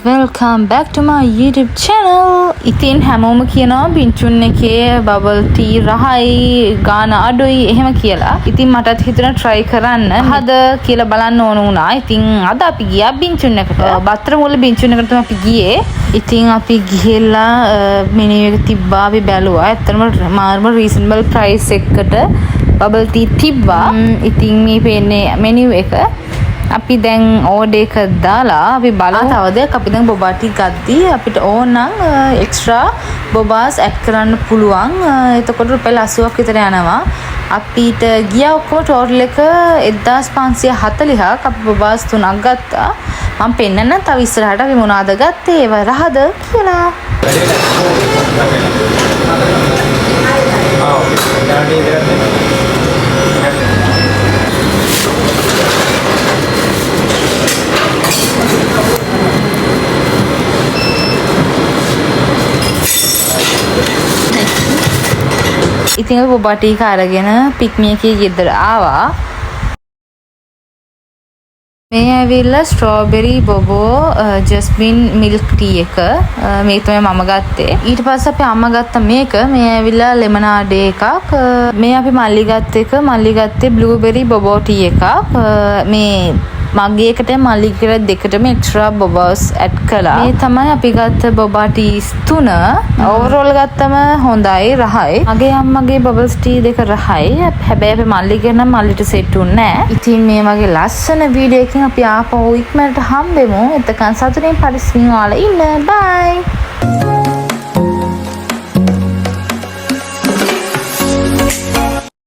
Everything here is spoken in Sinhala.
welcome back to my YouTube channel. ඉතින් හැමෝම කියනවා බින්චුන් එකේ bubble tea රහයි ගාන අඩුයි එහෙම කියලා. ඉතින් මටත් හිතුණා try කරන්න. හද කියලා බලන්න ඕන වුණා. ඉතින් අද අපි ගියා බින්චුන් එකට. බත්තර මුල්ල බින්චුන් එකට තමයි අපි ගියේ. ඉතින් අපි ගිහිල්ලා menu එක තිබ්බා අපි බැලුවා. ඇත්තටම මාර්ම reasonable price එකකට bubble tea තිබ්බා. ඉතින් මේ පේන්නේ menu එක අපි දැන් ඕඩර් එක දාලා අපි බලමු තව දෙයක් අපි දැන් බොබා ටී ගද්දී අපිට ඕන නම් එක්ස්ට්‍රා බොබාස් ඇඩ් කරන්න පුළුවන්. එතකොට රුපියල් 80ක් විතර යනවා. අපිට ගියා ඔක්කොම ටෝටල් එක 1540ක්. අපි බොබාස් 3ක් ගත්තා. මම පෙන්නන්න තව ඉස්සරහට අපි මොනවද ගත්තේ ඒව රහද කියලා. ඉතින් අපි බොබා ටී එක අරගෙන පික්මි එකේ ගෙදර ආවා. මේ ඇවිල්ලා ස්ට්‍රෝබෙරි බොබෝ ජස්මින් මිල්ක් ටී එක මේ තමයි මම ගත්තේ. ඊට පස්සේ අපි අම්මා ගත්ත මේක මේ ඇවිල්ලා ලෙමනාඩ් එකක්. මේ අපි මල්ලි ගත්තේ බ්ලූබෙරි බොබෝ ටී එකක්. මේ මගේ එකට මල්ලි කියලා දෙකටම එක්ස්ට්‍රා බොබාස් ඇඩ් කළා. මේ තමයි අපි ගත්ත බොබා ටීස් 3. ඕවරෝල් ගත්තම හොඳයි රහයි. මගේ අම්මගේ බබල්ස් ටී දෙක රහයි. හැබැයි අපි මල්ලිගේ නම් මල්ලිට සෙට් උන්නේ නැහැ. ඉතින් මේ වගේ ලස්සන වීඩියෝ එකකින් අපි ආපහු ඉක්මනට හම්බෙමු. එතකන් සතුටින් පරිස්සමින් ඔයාලා ඉන්න. බයි.